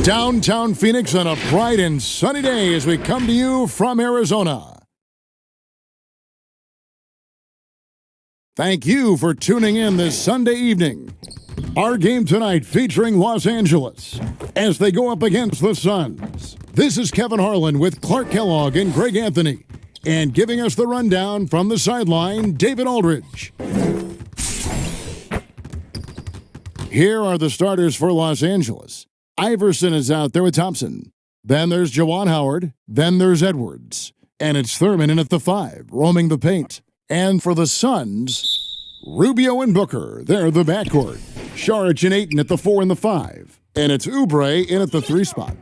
Downtown Phoenix on a bright and sunny day as we come to you from Arizona. Thank you for tuning in this Sunday evening. Our game tonight featuring Los Angeles as they go up against the Suns. This is Kevin Harlan with Clark Kellogg and Greg Anthony. And giving us the rundown from the sideline, David Aldridge. Here are the starters for Los Angeles. Iverson is out there with Thompson. Then there's Juwan Howard. Then there's Edwards. And it's Thurman in at the 5, roaming the paint. And for the Suns, Rubio and Booker. They're the backcourt. Saric and Ayton at the 4 and the 5. And it's Oubre in at the 3 spot.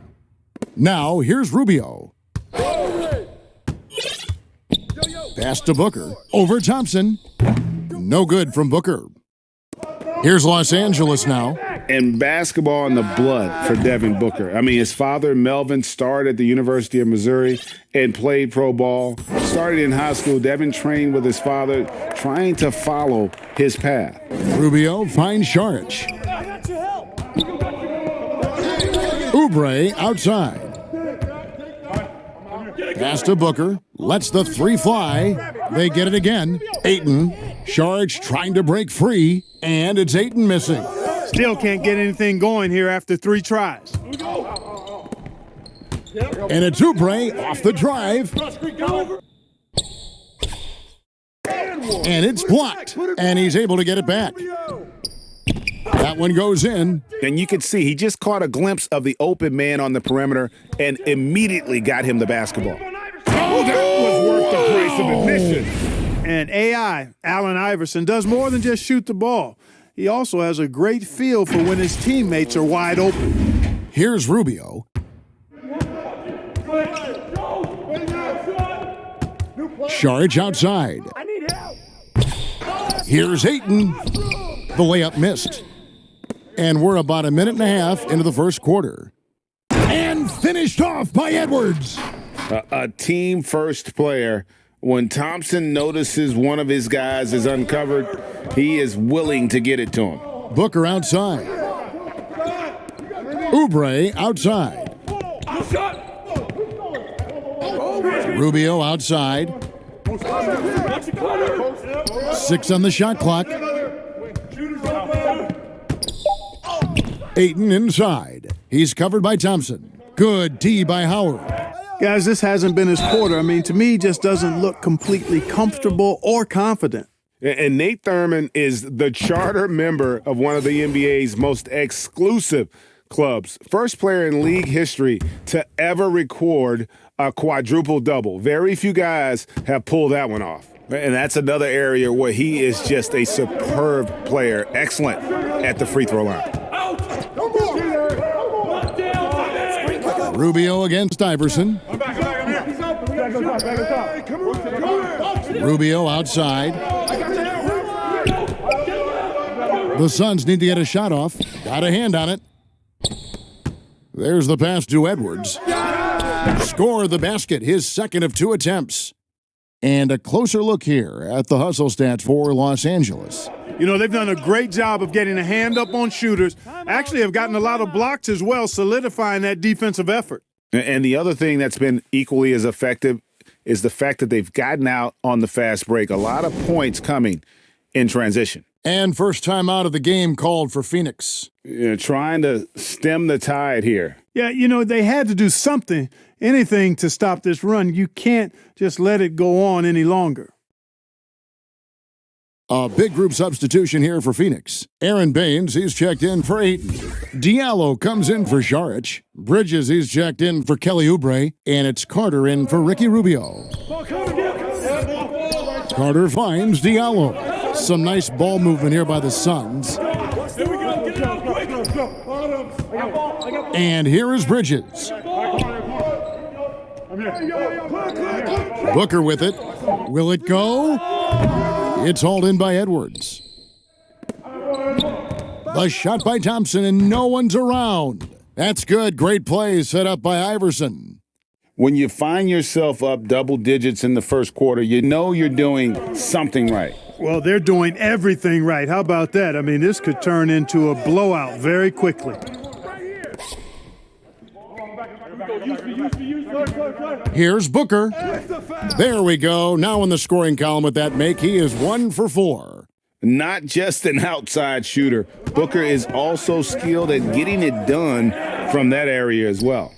Now, here's Rubio. Pass to Booker. Over Thompson. No good from Booker. Here's Los Angeles now. And basketball in the blood for Devin Booker. I mean, his father, Melvin, started at the University of Missouri and played pro ball. Started in high school. Devin trained with his father, trying to follow his path. Rubio finds Saric. Oubre outside. Pass to Booker. Lets the 3 fly. They get it again. Ayton. Saric trying to break free. And it's Ayton missing. Still can't get anything going here after 3 tries. And it's Oubre off the drive. And it's blocked. And he's able to get it back. That one goes in. And you could see he just caught a glimpse of the open man on the perimeter and immediately got him the basketball. Oh, that was worth the price of admission. And AI, Allen Iverson, does more than just shoot the ball. He also has a great feel for when his teammates are wide open. Here's Rubio. Saric outside. Here's Ayton. The layup missed. And we're about a minute and a half into the first quarter. And finished off by Edwards. A team-first player. When Thompson notices one of his guys is uncovered, he is willing to get it to him. Booker outside. Oubre outside. Rubio outside. 6 on the shot clock. Ayton inside. He's covered by Thompson. Good D by Howard. Guys, this hasn't been his quarter. I mean, to me, he just doesn't look completely comfortable or confident. And Nate Thurman is the charter member of one of the NBA's most exclusive clubs. First player in league history to ever record a quadruple-double. Very few guys have pulled that one off. And that's another area where he is just a superb player. Excellent at the free throw line. Rubio against Iverson. Rubio outside. The Suns need to get a shot off. Got a hand on it. There's the pass to Edwards. Score the basket, his second of 2 attempts. And a closer look here at the hustle stats for Los Angeles. You know, they've done a great job of getting a hand up on shooters. Actually have gotten a lot of blocks as well, solidifying that defensive effort. And the other thing that's been equally as effective is the fact that they've gotten out on the fast break. A lot of points coming in transition. And first time out of the game called for Phoenix. Trying to stem the tide here. Yeah, you know, they had to do something, anything to stop this run. You can't just let it go on any longer. A big group substitution here for Phoenix. Aaron Baines, he's checked in for Ayton. Diallo comes in for Saric. Bridges, he's checked in for Kelly Oubre. And it's Carter in for Ricky Rubio. Carter finds Diallo. Some nice ball movement here by the Suns. And here is Bridges. Booker with it. Will it go? It's hauled in by Edwards. The shot by Thompson, and no one's around. That's good. Great play set up by Iverson. When you find yourself up double digits in the first quarter, you know you're doing something right. Well, they're doing everything right. How about that? I mean, this could turn into a blowout very quickly. Here's Booker. There we go. Now in the scoring column with that make, he is 1 for 4. Not just an outside shooter, Booker is also skilled at getting it done from that area as well.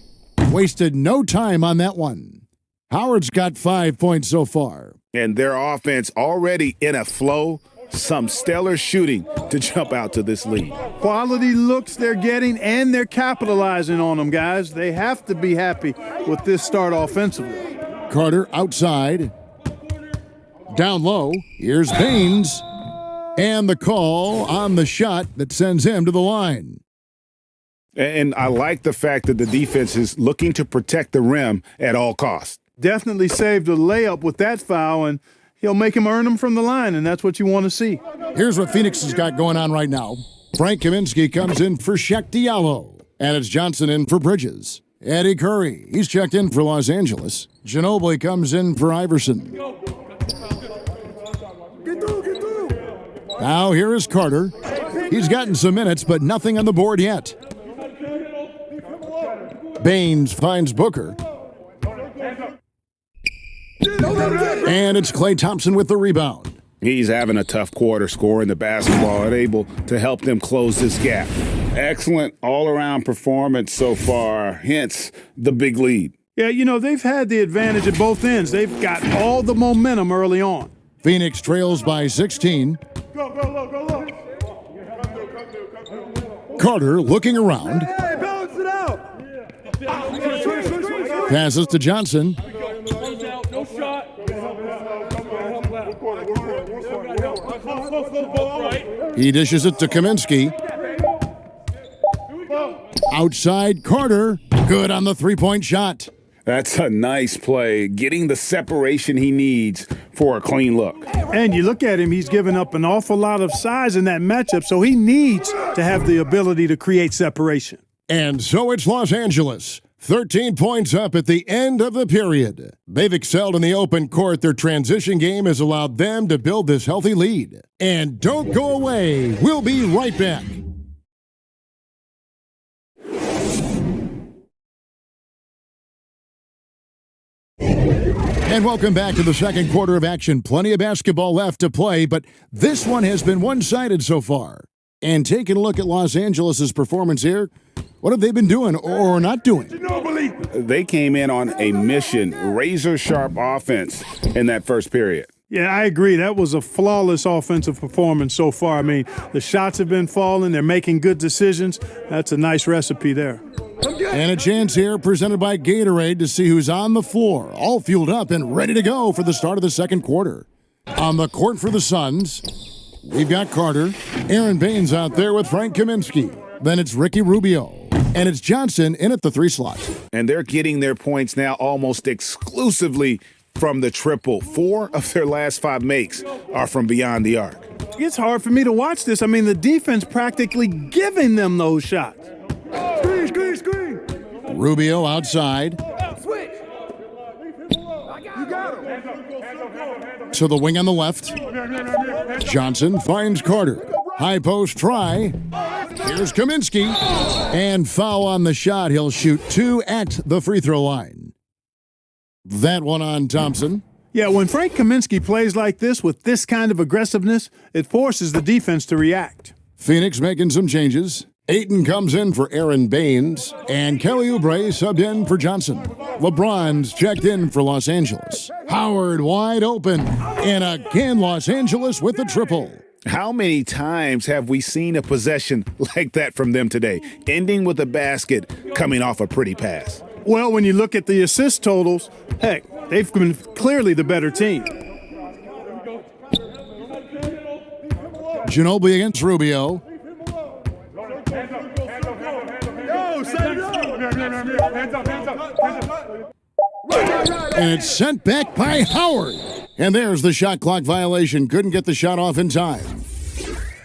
Wasted no time on that one. Howard's got 5 points so far. And their offense already in a flow. Some stellar shooting to jump out to this lead. Quality looks they're getting, and they're capitalizing on them, guys. They have to be happy with this start offensively. Carter outside. Down low. Here's Baines. And the call on the shot that sends him to the line. And I like the fact that the defense is looking to protect the rim at all costs. Definitely saved a layup with that foul, and he'll make him earn them from the line, and that's what you want to see. Here's what Phoenix has got going on right now. Frank Kaminsky comes in for Shaq Diallo, and it's Johnson in for Bridges. Eddie Curry, he's checked in for Los Angeles. Ginobili comes in for Iverson. Now here is Carter. He's gotten some minutes, but nothing on the board yet. Baines finds Booker. And it's Klay Thompson with the rebound. He's having a tough quarter scoring the basketball and able to help them close this gap. Excellent all-around performance so far, hence the big lead. Yeah, you know, they've had the advantage at both ends. They've got all the momentum early on. Phoenix trails by 16. Go. Carter looking around. Hey, balance it out. Passes to Johnson. No shot. He dishes it to Kaminsky. Outside Carter. Good on the three-point shot. That's a nice play, getting the separation he needs for a clean look. And you look at him, he's given up an awful lot of size in that matchup, so he needs to have the ability to create separation. And so it's Los Angeles. 13 points up at the end of the period. They've excelled in the open court. Their transition game has allowed them to build this healthy lead. And don't go away. We'll be right back. And welcome back to the second quarter of action. Plenty of basketball left to play, but this one has been one-sided so far. And taking a look at Los Angeles' performance here, what have they been doing or not doing? They came in on a mission, razor-sharp offense in that first period. Yeah, I agree. That was a flawless offensive performance so far. I mean, the shots have been falling. They're making good decisions. That's a nice recipe there. And a chance here presented by Gatorade to see who's on the floor, all fueled up and ready to go for the start of the second quarter. On the court for the Suns, we've got Carter. Aaron Baines out there with Frank Kaminsky. Then it's Ricky Rubio. And it's Johnson in at the 3 slot. And they're getting their points now almost exclusively from the triple. 4 of their last 5 makes are from beyond the arc. It's hard for me to watch this. I mean, the defense practically giving them those shots. Screen. Rubio outside. Switch. You got him. To the wing on the left. Johnson finds Carter. High post try. Here's Kaminsky. And foul on the shot. He'll shoot 2 at the free throw line. That one on Thompson. Yeah, when Frank Kaminsky plays like this with this kind of aggressiveness, it forces the defense to react. Phoenix making some changes. Ayton comes in for Aaron Baines, and Kelly Oubre subbed in for Johnson. LeBron's checked in for Los Angeles. Howard wide open, and again Los Angeles with the triple. How many times have we seen a possession like that from them today, ending with a basket coming off a pretty pass? Well, when you look at the assist totals, heck, they've been clearly the better team. Ginobili against Rubio. And it's sent back by Howard. And there's the shot clock violation. Couldn't get the shot off in time.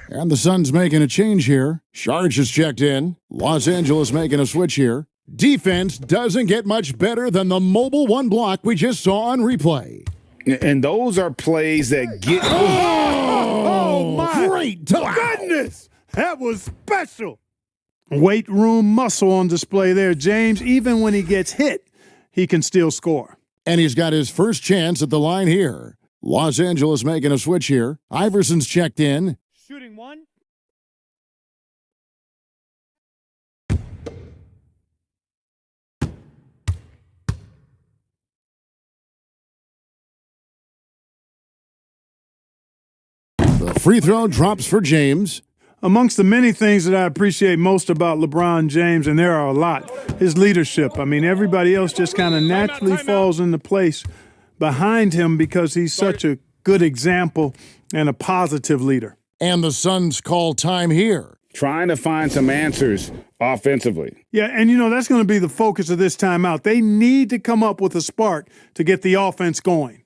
And the Suns making a change here. Sharge has checked in. Los Angeles making a switch here. Defense doesn't get much better than the mobile one block we just saw on replay. And those are plays that get... Oh, my great block. goodness! That was special. Weight room muscle on display there, James. Even when he gets hit, he can still score. And he's got his first chance at the line here. Los Angeles making a switch here. Iverson's checked in. Shooting one. The free throw drops for James. Amongst the many things that I appreciate most about LeBron James, and there are a lot, his leadership. I mean, everybody else just kind of naturally falls into place behind him because he's such a good example and a positive leader. And the Suns call time here. Trying to find some answers offensively. Yeah, and that's going to be the focus of this timeout. They need to come up with a spark to get the offense going.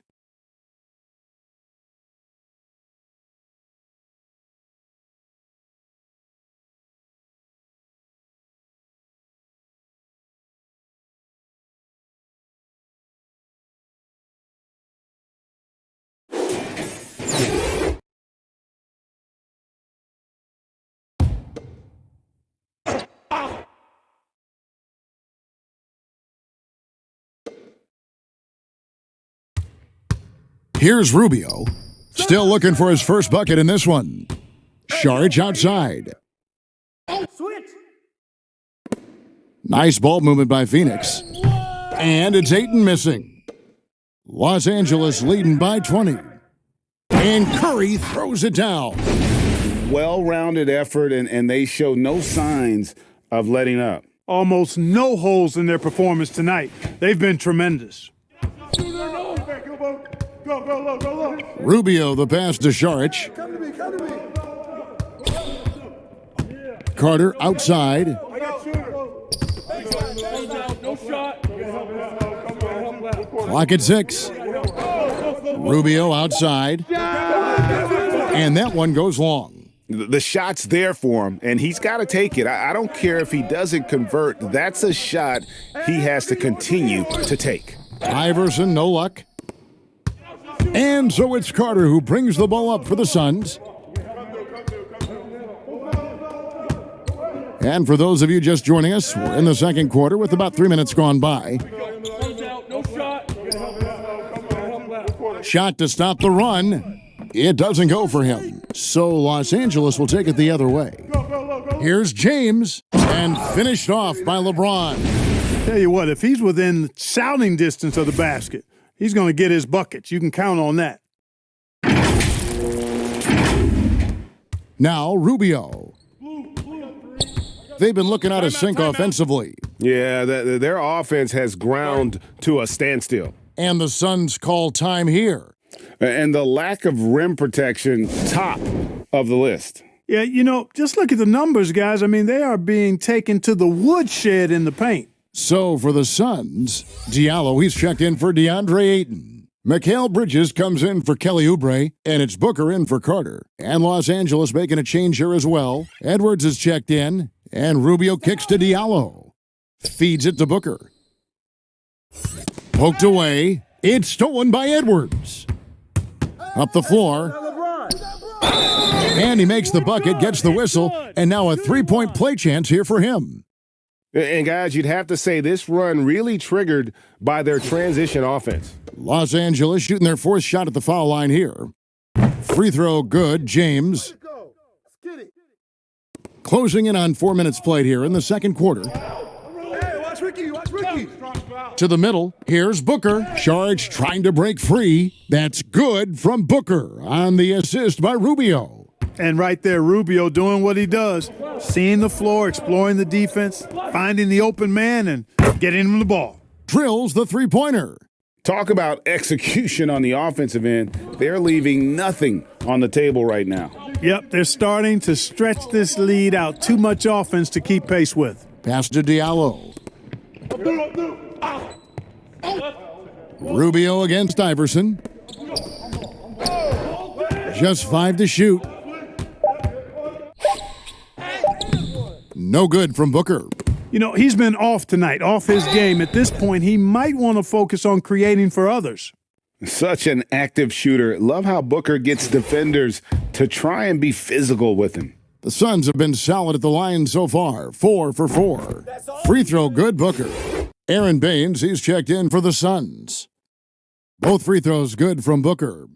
Here's Rubio. Still looking for his first bucket in this one. Saric outside. Switch. Nice ball movement by Phoenix. And it's Ayton missing. Los Angeles leading by 20. And Curry throws it down. Well-rounded effort, and they show no signs of letting up. Almost no holes in their performance tonight. They've been tremendous. Rubio the pass to Saric. Carter outside. No shot. Clock at 6. Rubio outside. And that one goes long. The shot's there for him, and he's got to take it. I don't care if he doesn't convert. That's a shot he has to continue to take. Iverson, no luck. And so it's Carter who brings the ball up for the Suns. And for those of you just joining us, we're in the second quarter with about 3 minutes gone by. No shot. Shot to stop the run. It doesn't go for him. So Los Angeles will take it the other way. Here's James, and finished off by LeBron. Tell you what, if he's within shouting distance of the basket, he's going to get his buckets. You can count on that. Now Rubio. They've been looking out of sync offensively. Yeah, their offense has ground to a standstill. And the Suns call time here. And the lack of rim protection, top of the list. Yeah, just look at the numbers, guys. I mean, they are being taken to the woodshed in the paint. So for the Suns, Diallo, he's checked in for DeAndre Ayton. Mikal Bridges comes in for Kelly Oubre, and it's Booker in for Carter. And Los Angeles making a change here as well. Edwards is checked in, and Rubio kicks to Diallo. Feeds it to Booker. Poked away. It's stolen by Edwards. Up the floor. And he makes the bucket, gets the whistle, and now a three-point play chance here for him. And guys, you'd have to say this run really triggered by their transition offense. Los Angeles shooting their fourth shot at the foul line here. Free throw good, James. Closing in on 4 minutes played here in the second quarter. Watch Ricky. To the middle, here's Booker. Saric trying to break free. That's good from Booker on the assist by Rubio. And right there, Rubio doing what he does, seeing the floor, exploring the defense, finding the open man, and getting him the ball. Drills the three-pointer. Talk about execution on the offensive end. They're leaving nothing on the table right now. Yep, they're starting to stretch this lead out. Too much offense to keep pace with. Pass to Diallo. Rubio against Iverson. Just 5 to shoot. No good from Booker. He's been off tonight, off his game. At this point, he might want to focus on creating for others. Such an active shooter. Love how Booker gets defenders to try and be physical with him. The Suns have been solid at the line so far, 4 for 4. Free throw good, Booker. Aaron Baines, he's checked in for the Suns. Both free throws good from Booker.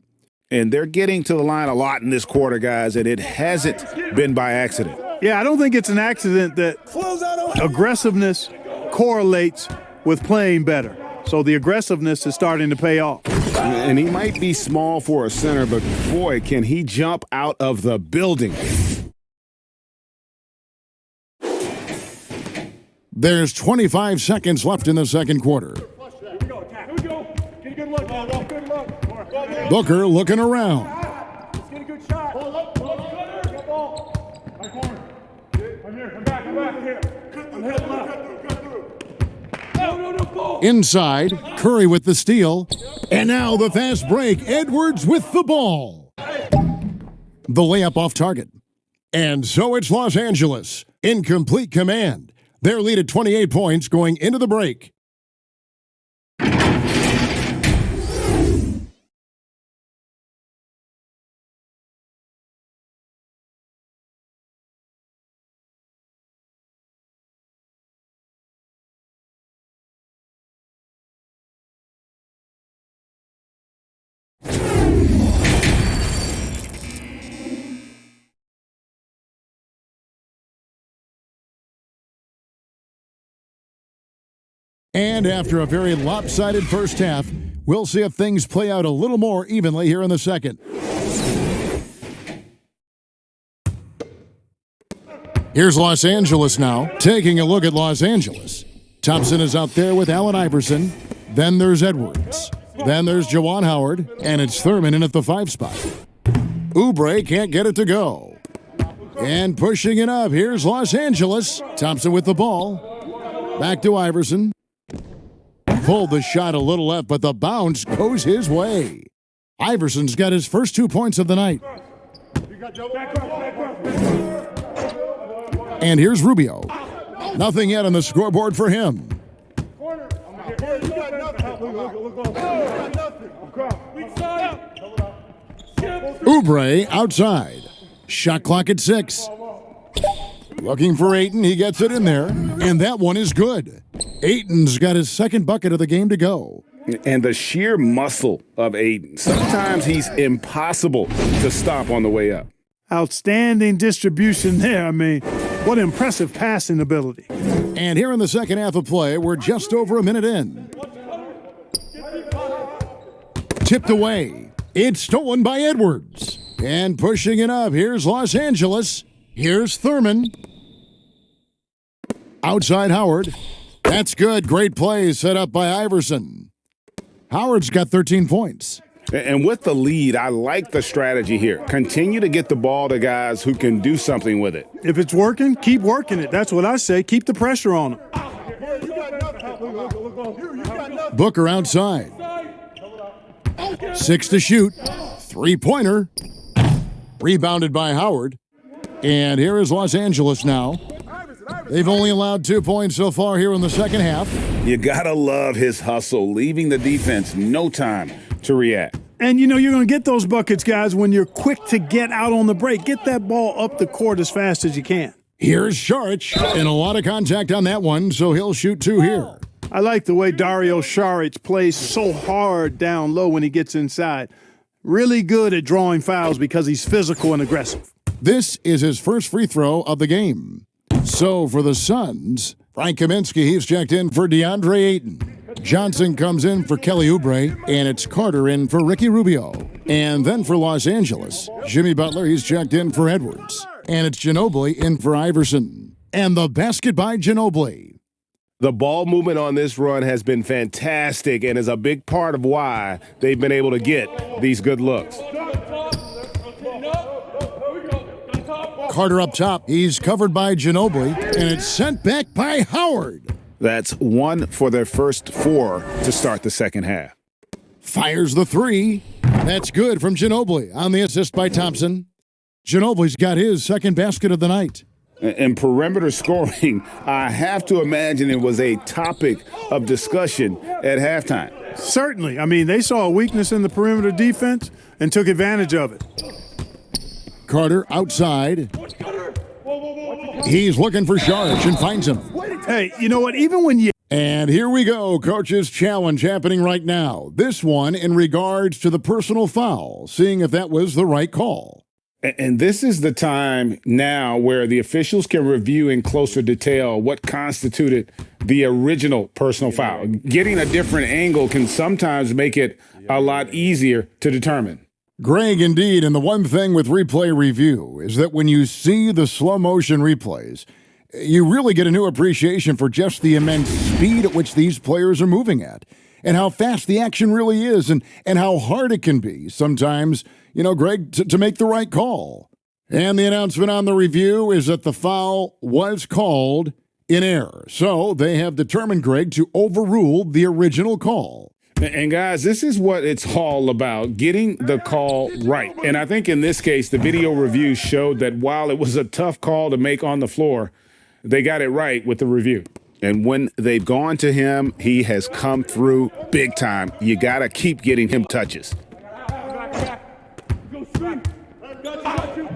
And they're getting to the line a lot in this quarter, guys, and it hasn't been by accident. Yeah, I don't think it's an accident that aggressiveness correlates with playing better. So the aggressiveness is starting to pay off. And he might be small for a center, but boy, can he jump out of the building. There's 25 seconds left in the second quarter. Booker looking around. Let's get a good shot. Hold up. Get ball. Right corner. I'm here. I'm back. I'm here. I'm heading left. No, ball. Inside, Curry with the steal. And now the fast break. Edwards with the ball. The layup off target. And so it's Los Angeles in complete command. Their lead at 28 points going into the break. And after a very lopsided first half, we'll see if things play out a little more evenly here in the second. Here's Los Angeles now, taking a look at Los Angeles. Thompson is out there with Allen Iverson. Then there's Edwards. Then there's Juwan Howard, and it's Thurman in at the 5 spot. Oubre can't get it to go. And pushing it up, here's Los Angeles. Thompson with the ball. Back to Iverson. Pulled the shot a little left, but the bounce goes his way. Iverson's got his first 2 points of the night. And here's Rubio. Nothing yet on the scoreboard for him. Oubre outside. Shot clock at 6. Looking for Ayton. He gets it in there. And that one is good. Ayton's got his second bucket of the game to go. And the sheer muscle of Ayton. Sometimes he's impossible to stop on the way up. Outstanding distribution there. I mean, what impressive passing ability. And here in the second half of play, we're just over a minute in. Tipped away. It's stolen by Edwards. And pushing it up, here's Los Angeles. Here's Thurman. Outside Howard. That's good. Great play set up by Iverson. Howard's got 13 points. And with the lead, I like the strategy here. Continue to get the ball to guys who can do something with it. If it's working, keep working it. That's what I say. Keep the pressure on them. Booker outside. 6 to shoot. 3-pointer. Rebounded by Howard. And here is Los Angeles now. They've only allowed 2 points so far here in the second half. You gotta love his hustle, leaving the defense no time to react. And you know you're going to get those buckets, guys, when you're quick to get out on the break. Get that ball up the court as fast as you can. Here's Saric, and a lot of contact on that one, so he'll shoot 2 here. I like the way Dario Saric plays so hard down low when he gets inside. Really good at drawing fouls because he's physical and aggressive. This is his first free throw of the game. So for the Suns, Frank Kaminsky, he's checked in for DeAndre Ayton. Johnson comes in for Kelly Oubre, and it's Carter in for Ricky Rubio. And then for Los Angeles, Jimmy Butler, he's checked in for Edwards. And it's Ginobili in for Iverson. And the basket by Ginobili. The ball movement on this run has been fantastic and is a big part of why they've been able to get these good looks. Carter up top. He's covered by Ginobili, and it's sent back by Howard. That's 1 for their first 4 to start the second half. Fires the 3. That's good from Ginobili on the assist by Thompson. Ginobili's got his second basket of the night. And perimeter scoring, I have to imagine it was a topic of discussion at halftime. Certainly. I mean, they saw a weakness in the perimeter defense and took advantage of it. Carter outside. He's looking for Sharge and finds him. Hey, you know what? Even when you And here we go, coach's challenge happening right now. This one in regards to the personal foul, seeing if that was the right call. And this is the time now where the officials can review in closer detail what constituted the original personal foul. Getting a different angle can sometimes make it a lot easier to determine. Greg, indeed, and the one thing with replay review is that when you see the slow motion replays, you really get a new appreciation for just the immense speed at which these players are moving at, and how fast the action really is, and how hard it can be sometimes, Greg, to make the right call. And the announcement on the review is that the foul was called in error. So they have determined, Greg, to overrule the original call. And guys, this is what it's all about, getting the call right. And I think in this case, the video review showed that while it was a tough call to make on the floor, they got it right with the review. And when they've gone to him, he has come through big time. You got to keep getting him touches.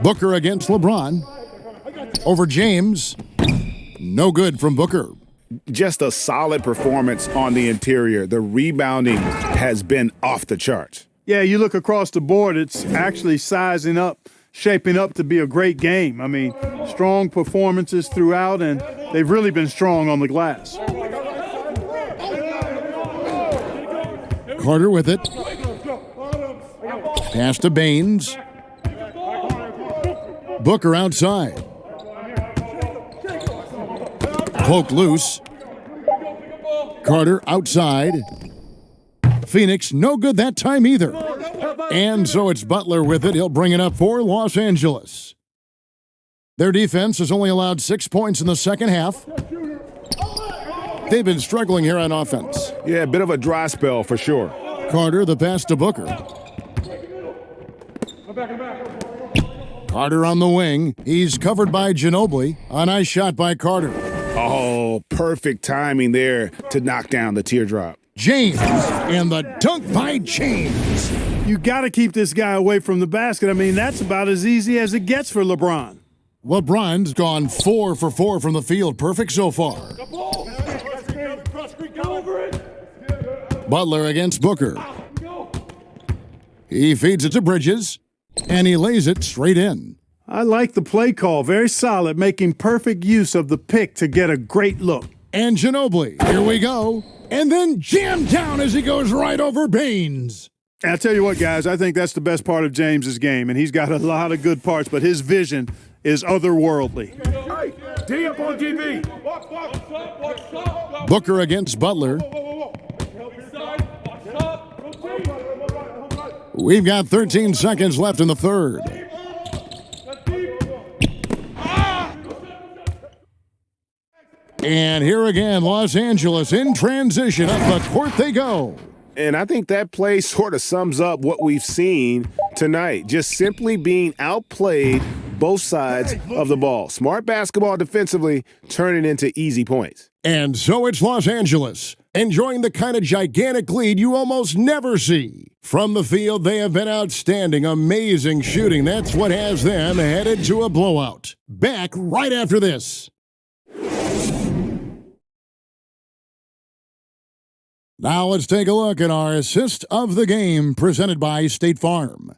Booker against LeBron. Over James. No good from Booker. Just a solid performance on the interior. The rebounding has been off the charts. Yeah, you look across the board, it's actually sizing up, shaping up to be a great game. I mean, strong performances throughout, and they've really been strong on the glass. Carter with it. Pass to Baines. Booker outside. Poked loose. Carter outside. Phoenix, no good that time either. And so it's Butler with it. He'll bring it up for Los Angeles. Their defense has only allowed 6 points in the second half. They've been struggling here on offense. Yeah, a bit of a dry spell for sure. Carter, the pass to Booker. Carter on the wing. He's covered by Ginobili. A nice shot by Carter. Oh, perfect timing there to knock down the teardrop. James, and the dunk by James. You got to keep this guy away from the basket. I mean, that's about as easy as it gets for LeBron. LeBron's gone 4 for 4 from the field. Perfect so far. Butler against Booker. He feeds it to Bridges, and he lays it straight in. I like the play call. Very solid, making perfect use of the pick to get a great look. And Ginobili, here we go. And then jammed down as he goes right over Baines. And I'll tell you what, guys, I think that's the best part of James's game, and he's got a lot of good parts, but his vision is otherworldly. Hey, D up on TV. Booker against Butler. We've got 13 seconds left in the third. And here again, Los Angeles in transition. Up the court they go. And I think that play sort of sums up what we've seen tonight. Just simply being outplayed both sides of the ball. Smart basketball defensively turning into easy points. And so it's Los Angeles, enjoying the kind of gigantic lead you almost never see. From the field, they have been outstanding, amazing shooting. That's what has them headed to a blowout. Back right after this. Now let's take a look at our assist of the game presented by State Farm.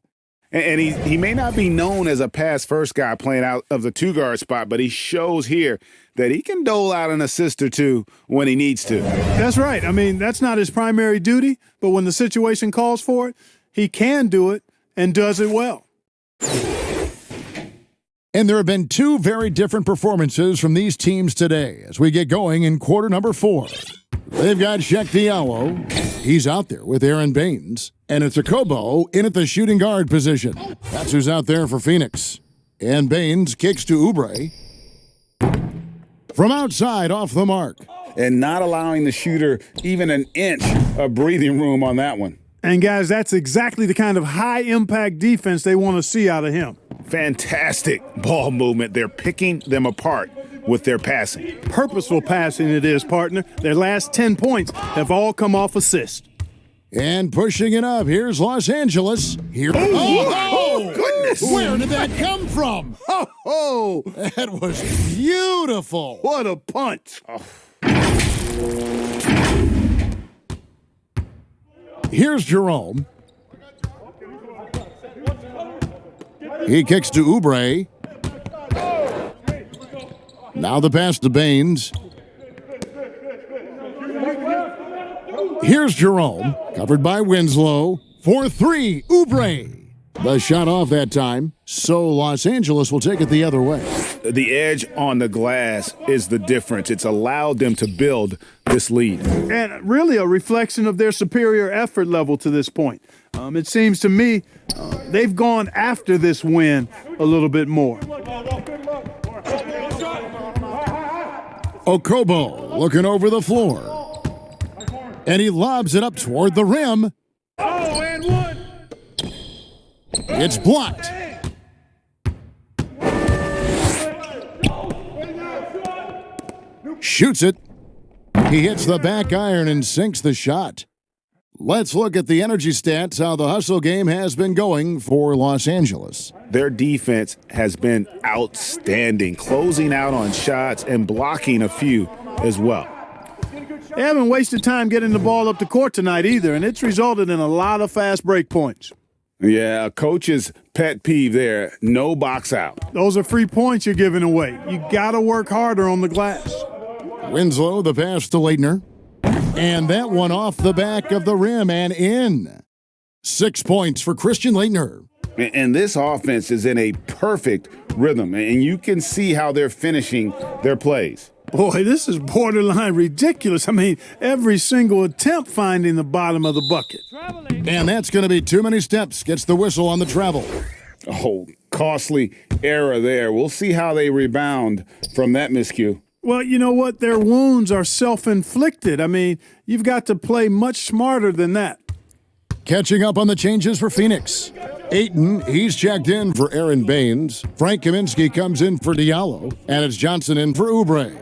And he may not be known as a pass-first guy playing out of the two-guard spot, but he shows here that he can dole out an assist or two when he needs to. That's right. I mean, that's not his primary duty, but when the situation calls for it, he can do it and does it well. And there have been two very different performances from these teams today as we get going in quarter number 4. They've got Sheck Diallo. He's out there with Aaron Baines. And it's Okobo in at the shooting guard position. That's who's out there for Phoenix. And Baines kicks to Oubre. From outside, off the mark. And not allowing the shooter even an inch of breathing room on that one. And, guys, that's exactly the kind of high-impact defense they want to see out of him. Fantastic ball movement. They're picking them apart with their passing. Purposeful passing it is, partner. Their last 10 points have all come off assist. And pushing it up, here's Los Angeles. Here. Oh, goodness. Where did that come from? Oh, That was beautiful. what a punch. Here's Jerome. He kicks to Oubre. Now the pass to Baines. Here's Jerome, covered by Winslow. For three, Oubre. The shot off that time, so Los Angeles will take it the other way. The edge on the glass is the difference. It's allowed them to build this lead. And really a reflection of their superior effort level to this point. It seems to me they've gone after this win a little bit more. Okobo looking over the floor. And he lobs it up toward the rim. Oh, and one. It's blocked. Shoots it. He hits the back iron and sinks the shot. Let's look at the energy stats, how the hustle game has been going for Los Angeles. Their defense has been outstanding, closing out on shots and blocking a few as well. They haven't wasted time getting the ball up the court tonight either, and it's resulted in a lot of fast break points. Yeah, a coach's pet peeve there, no box out. Those are free points you're giving away. You got to work harder on the glass. Winslow, the pass to Leitner. And that one off the back of the rim and in. 6 points for Christian Leitner. And this offense is in a perfect rhythm, and you can see how they're finishing their plays. Boy, this is borderline ridiculous. I mean, every single attempt finding the bottom of the bucket. And that's going to be too many steps. Gets the whistle on the travel. Oh, costly error there. We'll see how they rebound from that miscue. Well, you know what? Their wounds are self-inflicted. I mean, you've got to play much smarter than that. Catching up on the changes for Phoenix. Ayton, he's checked in for Aaron Baines. Frank Kaminsky comes in for Diallo. And it's Johnson in for Oubre.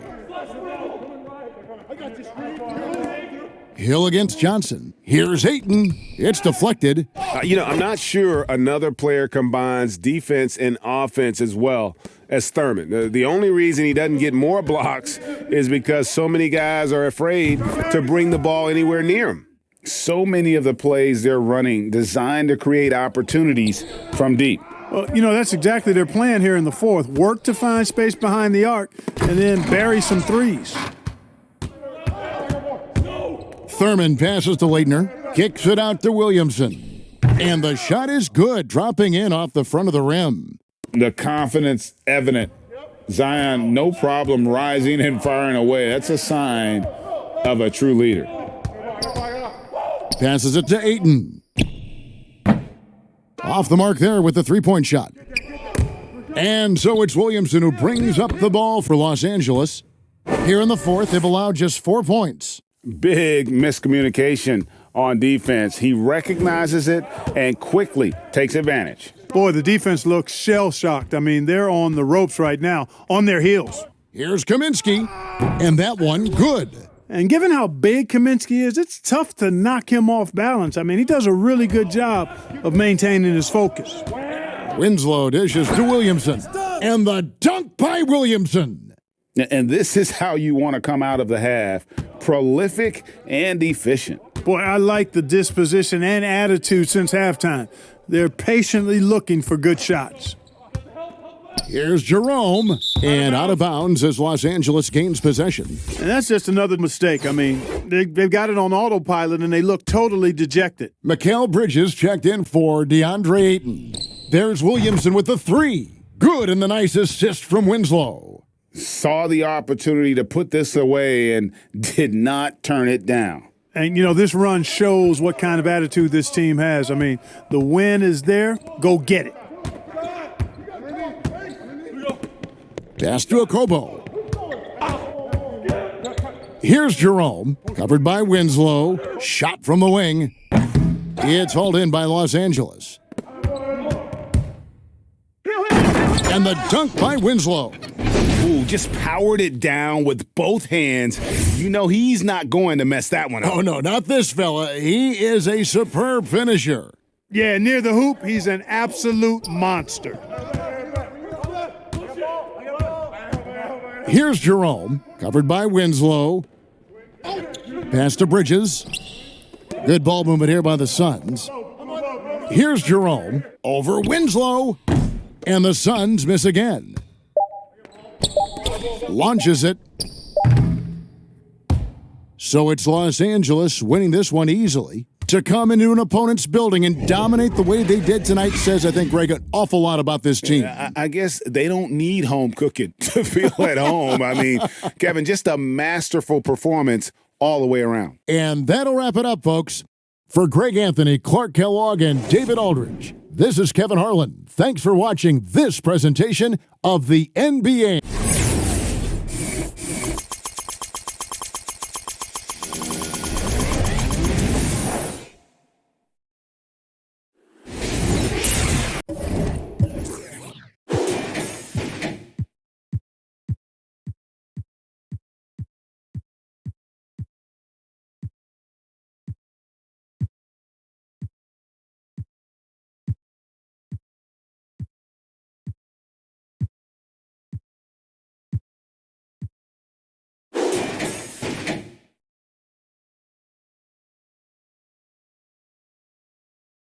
Hill against Johnson. Here's Ayton. It's deflected. I'm not sure another player combines defense and offense as well as Thurman. The only reason he doesn't get more blocks is because so many guys are afraid to bring the ball anywhere near him. So many of the plays they're running designed to create opportunities from deep. Well, that's exactly their plan here in the fourth. Work to find space behind the arc and then bury some threes. Thurman passes to Leitner, kicks it out to Williamson. And the shot is good, dropping in off the front of the rim. The confidence evident. Zion, no problem rising and firing away. That's a sign of a true leader. Passes it to Ayton. Off the mark there with the three-point shot. And so it's Williamson who brings up the ball for Los Angeles. Here in the fourth, they've allowed just 4 points. Big miscommunication on defense. He recognizes it and quickly takes advantage. Boy, the defense looks shell-shocked. I mean, they're on the ropes right now, on their heels. Here's Kaminsky, and that one good. And given how big Kaminsky is, it's tough to knock him off balance. I mean, he does a really good job of maintaining his focus. Winslow dishes to Williamson, and the dunk by Williamson. And this is how you want to come out of the half. Prolific and efficient. Boy, I like the disposition and attitude since halftime. They're patiently looking for good shots. Here's Jerome, and out of bounds as Los Angeles gains possession. And that's just another mistake. I mean, they've got it on autopilot, and they look totally dejected. Mikal Bridges checked in for DeAndre Ayton. There's Williamson with the three. Good, and the nice assist from Winslow. Saw the opportunity to put this away and did not turn it down. And, this run shows what kind of attitude this team has. I mean, the win is there. Go get it. Pass to Okobo. Here's Jerome, covered by Winslow. Shot from the wing. It's hauled in by Los Angeles. And the dunk by Winslow. Ooh, just powered it down with both hands. You know he's not going to mess that one up. Oh, no, not this fella. He is a superb finisher. Yeah, near the hoop, he's an absolute monster. Here's Jerome, covered by Winslow. Pass to Bridges. Good ball movement here by the Suns. Here's Jerome over Winslow, and the Suns miss again. Launches it. So it's Los Angeles winning this one easily. To come into an opponent's building and dominate the way they did tonight says, I think, Greg, an awful lot about this team. I guess they don't need home cooking to feel at home. I mean, Kevin, just a masterful performance all the way around. And that'll wrap it up, folks. For Greg Anthony, Clark Kellogg, and David Aldridge, this is Kevin Harlan. Thanks for watching this presentation of the NBA.